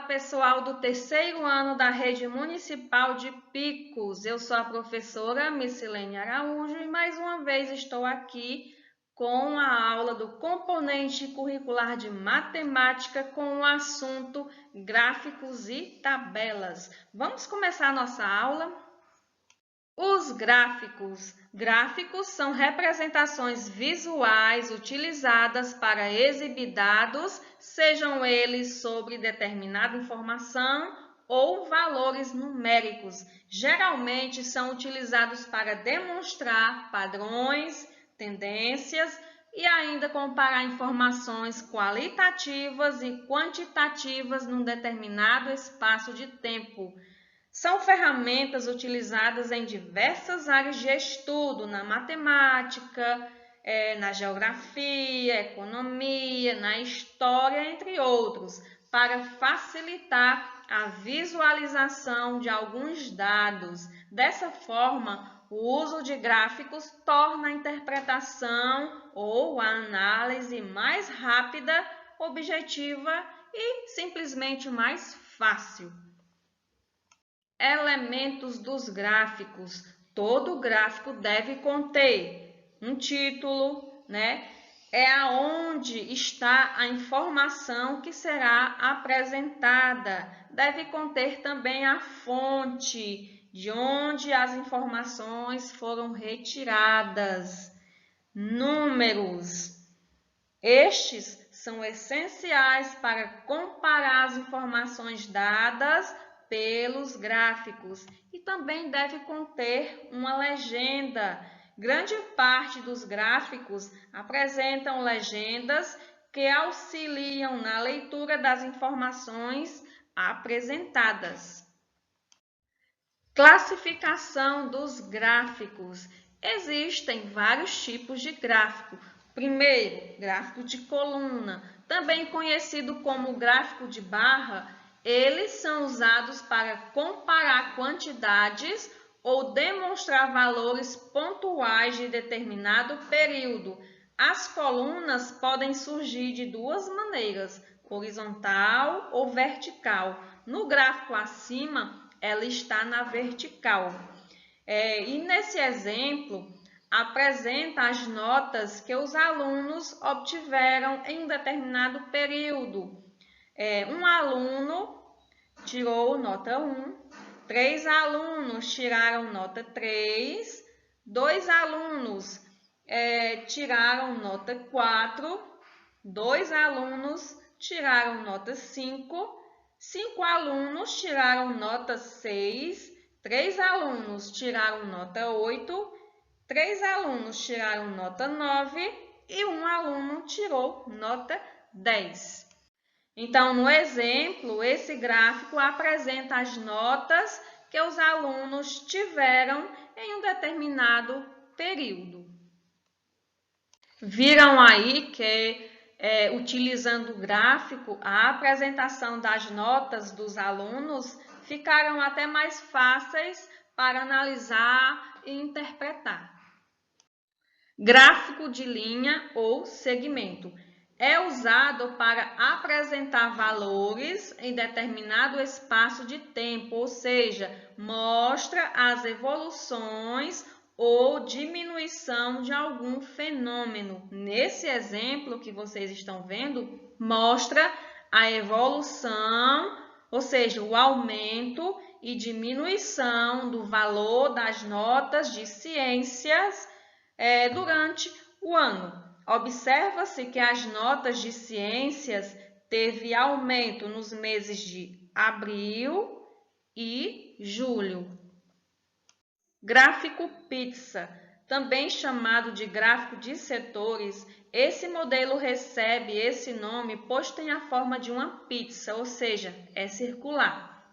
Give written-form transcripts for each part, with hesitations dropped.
pessoal do terceiro ano da Rede Municipal de Picos. Eu sou a professora Missilene Araújo e mais uma vez estou aqui com a aula do componente curricular de matemática com o assunto gráficos e tabelas. Vamos começar a nossa aula? Os gráficos. Gráficos são representações visuais utilizadas para exibir dados, sejam eles sobre determinada informação ou valores numéricos. Geralmente são utilizados para demonstrar padrões, tendências e ainda comparar informações qualitativas e quantitativas num determinado espaço de tempo. São ferramentas utilizadas em diversas áreas de estudo, na matemática, na geografia, economia, na história, entre outros, para facilitar a visualização de alguns dados. Dessa forma, o uso de gráficos torna a interpretação ou a análise mais rápida, objetiva e simplesmente mais fácil. Elementos dos gráficos. Todo gráfico deve conter um título, É aonde está a informação que será apresentada. Deve conter também a fonte de onde as informações foram retiradas. Números. Estes são essenciais para comparar as informações dadas pelos gráficos e também deve conter uma legenda. Grande parte dos gráficos apresentam legendas que auxiliam na leitura das informações apresentadas. Classificação dos gráficos. Existem vários tipos de gráfico. Primeiro, gráfico de coluna, também conhecido como gráfico de barra. Eles são usados para comparar quantidades ou demonstrar valores pontuais de determinado período. As colunas podem surgir de duas maneiras, horizontal ou vertical. No gráfico acima, ela está na vertical. E nesse exemplo, apresenta as notas que os alunos obtiveram em um determinado período. Um aluno tirou nota 1, 3 alunos tiraram nota 3, 2 alunos tiraram nota 4, 2 alunos tiraram nota 5, 5 alunos tiraram nota 6, 3 alunos tiraram nota 8, 3 alunos tiraram nota 9 e 1 aluno tirou nota 10. Então, no exemplo, esse gráfico apresenta as notas que os alunos tiveram em um determinado período. Viram aí que, utilizando o gráfico, a apresentação das notas dos alunos ficaram até mais fáceis para analisar e interpretar. Gráfico de linha ou segmento. É usado para apresentar valores em determinado espaço de tempo, ou seja, mostra as evoluções ou diminuição de algum fenômeno. Nesse exemplo que vocês estão vendo, mostra a evolução, ou seja, o aumento e diminuição do valor das notas de ciências durante o ano. Observa-se que as notas de ciências teve aumento nos meses de abril e julho. Gráfico pizza, também chamado de gráfico de setores, esse modelo recebe esse nome pois tem a forma de uma pizza, ou seja, é circular.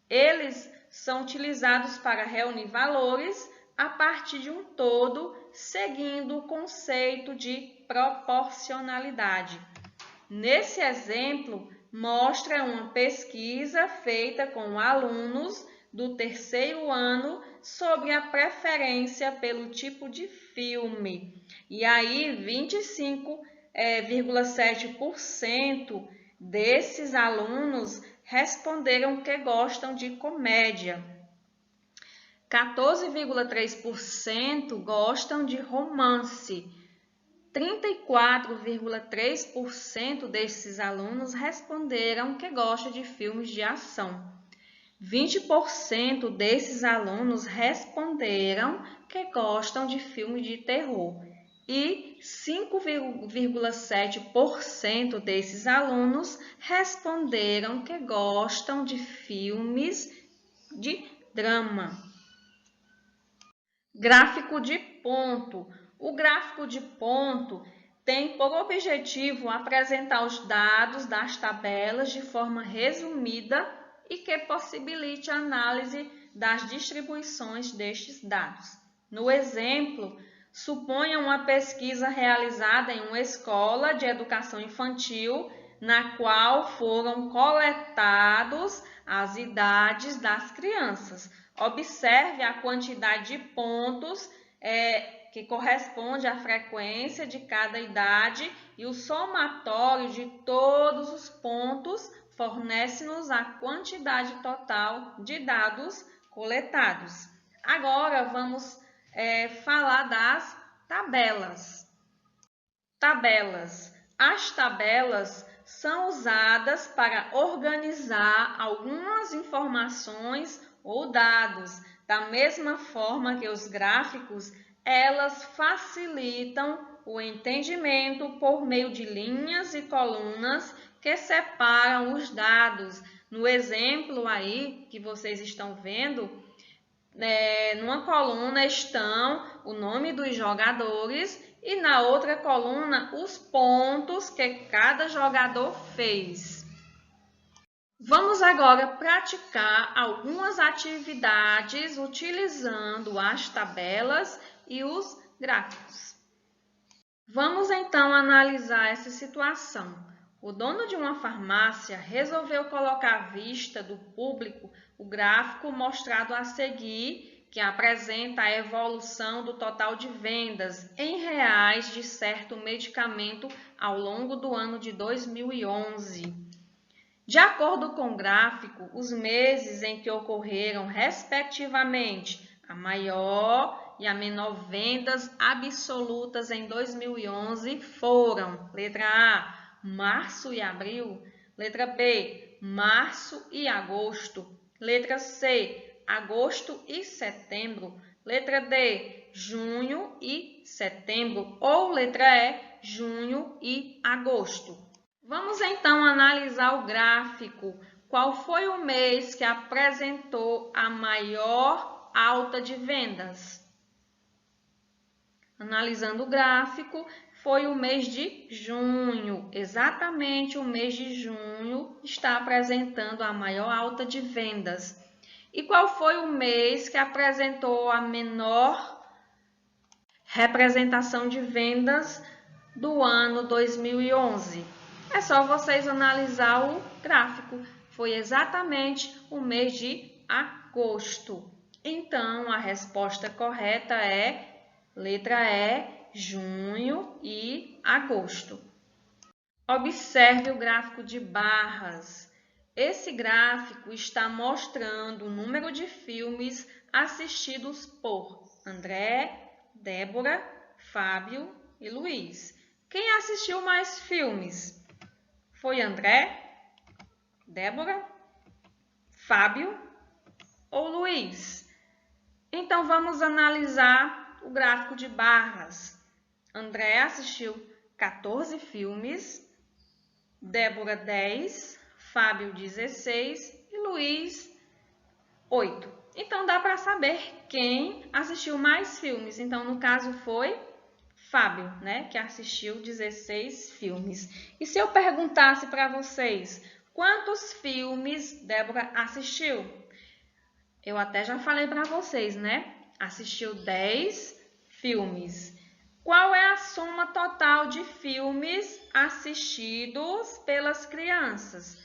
Eles são utilizados para reunir valores a partir de um todo, seguindo o conceito de proporcionalidade. Nesse exemplo, mostra uma pesquisa feita com alunos do terceiro ano sobre a preferência pelo tipo de filme. E aí, 25,7% desses alunos responderam que gostam de comédia. 14,3% gostam de romance. 34,3% desses alunos responderam que gostam de filmes de ação. 20% desses alunos responderam que gostam de filmes de terror. E 5,7% desses alunos responderam que gostam de filmes de drama. Gráfico de ponto. O gráfico de ponto tem por objetivo apresentar os dados das tabelas de forma resumida e que possibilite a análise das distribuições destes dados. No exemplo, suponha uma pesquisa realizada em uma escola de educação infantil, na qual foram coletados as idades das crianças. Observe a quantidade de pontos que corresponde à frequência de cada idade e o somatório de todos os pontos fornece-nos a quantidade total de dados coletados. Agora vamos falar das tabelas. As tabelas são usadas para organizar algumas informações ou dados. Da mesma forma que os gráficos, elas facilitam o entendimento por meio de linhas e colunas que separam os dados. No exemplo aí que vocês estão vendo, numa coluna estão o nome dos jogadores e na outra coluna os pontos que cada jogador fez. Vamos agora praticar algumas atividades utilizando as tabelas e os gráficos. Vamos então analisar essa situação. O dono de uma farmácia resolveu colocar à vista do público o gráfico mostrado a seguir, que apresenta a evolução do total de vendas em reais de certo medicamento ao longo do ano de 2011. De acordo com o gráfico, os meses em que ocorreram, respectivamente, a maior e a menor vendas absolutas em 2011 foram: letra A, março e abril, letra B, março e agosto, letra C, agosto e setembro, letra D, junho e setembro ou letra E, junho e agosto. Vamos então analisar o gráfico. Qual foi o mês que apresentou a maior alta de vendas? Analisando o gráfico, foi o mês de junho. Exatamente o mês de junho está apresentando a maior alta de vendas. E qual foi o mês que apresentou a menor representação de vendas do ano 2011? É só vocês analisar o gráfico. Foi exatamente o mês de agosto. Então, a resposta correta é letra E, junho e agosto. Observe o gráfico de barras. Esse gráfico está mostrando o número de filmes assistidos por André, Débora, Fábio e Luiz. Quem assistiu mais filmes? Foi André, Débora, Fábio ou Luiz? Então, vamos analisar o gráfico de barras. André assistiu 14 filmes, Débora 10, Fábio 16 e Luiz 8. Então, dá para saber quem assistiu mais filmes. Então, no caso, foi Fábio, né, que assistiu 16 filmes. E se eu perguntasse para vocês, quantos filmes Débora assistiu? Eu até já falei para vocês, né? Assistiu 10 filmes. Qual é a soma total de filmes assistidos pelas crianças?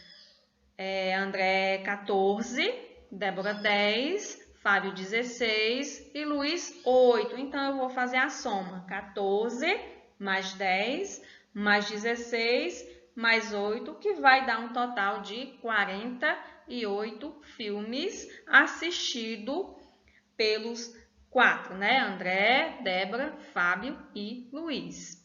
André 14, Débora 10, Fábio 16 e Luiz 8. Então, eu vou fazer a soma. 14 mais 10 mais 16 mais 8, que vai dar um total de 48 filmes assistidos pelos 4, né? André, Débora, Fábio e Luiz.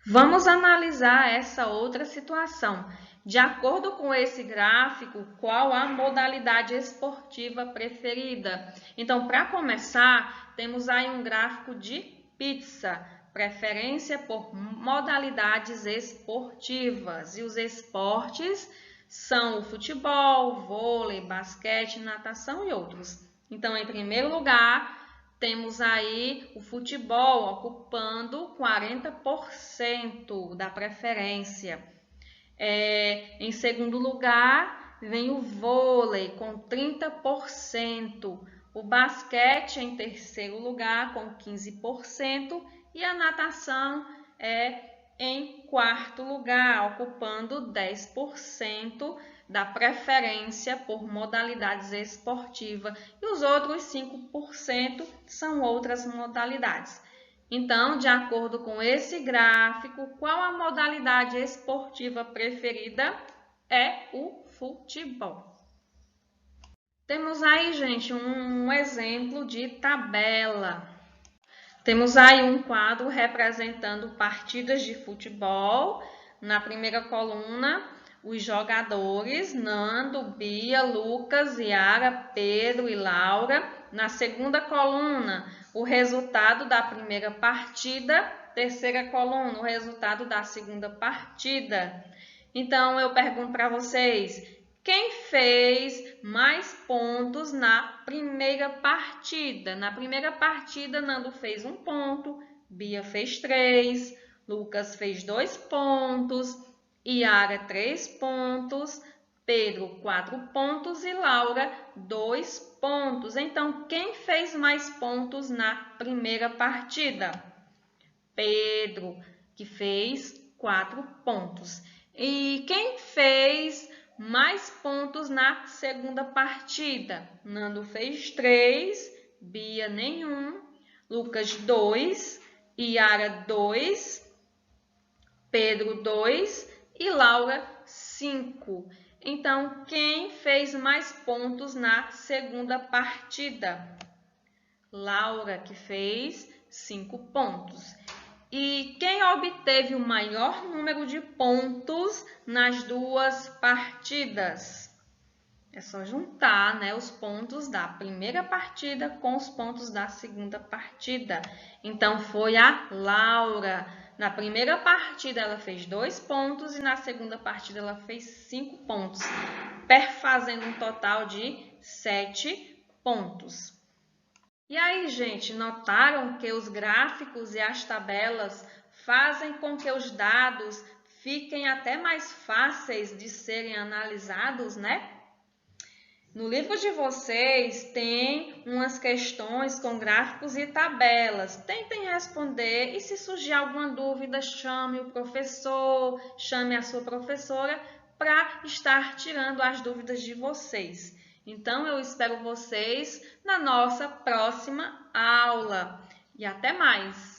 Vamos analisar essa outra situação. De acordo com esse gráfico, qual a modalidade esportiva preferida? Então, para começar, temos aí um gráfico de pizza, preferência por modalidades esportivas. E os esportes são o futebol, vôlei, basquete, natação e outros. Então, em primeiro lugar, temos aí o futebol ocupando 40% da preferência. Em segundo lugar, vem o vôlei com 30%. O basquete em terceiro lugar com 15% e a natação em quarto lugar, ocupando 10% da preferência por modalidades esportivas e os outros 5% são outras modalidades. Então, de acordo com esse gráfico, qual a modalidade esportiva preferida? É o futebol. Temos aí, gente, um exemplo de tabela. Temos aí um quadro representando partidas de futebol. Na primeira coluna, os jogadores, Nando, Bia, Lucas, Yara, Pedro e Laura. Na segunda coluna, o resultado da primeira partida. Terceira coluna, o resultado da segunda partida. Então, eu pergunto para vocês, quem fez mais pontos na primeira partida? Na primeira partida, Nando fez 1 ponto, Bia fez 3, Lucas fez 2 pontos, Yara 3 pontos, Pedro 4 pontos e Laura 2 pontos. Então, quem fez mais pontos na primeira partida? Pedro, que fez 4 pontos. E quem fez mais pontos na segunda partida? Nando fez 3, Bia nenhum, Lucas 2, Yara 2, Pedro 2 e Laura 5. Então, quem fez mais pontos na segunda partida? Laura, que fez 5 pontos. E quem obteve o maior número de pontos nas duas partidas? É só juntar, né, os pontos da primeira partida com os pontos da segunda partida. Então, foi a Laura. Na primeira partida, ela fez 2 pontos e na segunda partida, ela fez 5 pontos, fazendo um total de 7 pontos. E aí, gente, notaram que os gráficos e as tabelas fazem com que os dados fiquem até mais fáceis de serem analisados, né? No livro de vocês tem umas questões com gráficos e tabelas. Tentem responder e se surgir alguma dúvida, chame o professor, chame a sua professora para estar tirando as dúvidas de vocês. Então, eu espero vocês na nossa próxima aula. E até mais!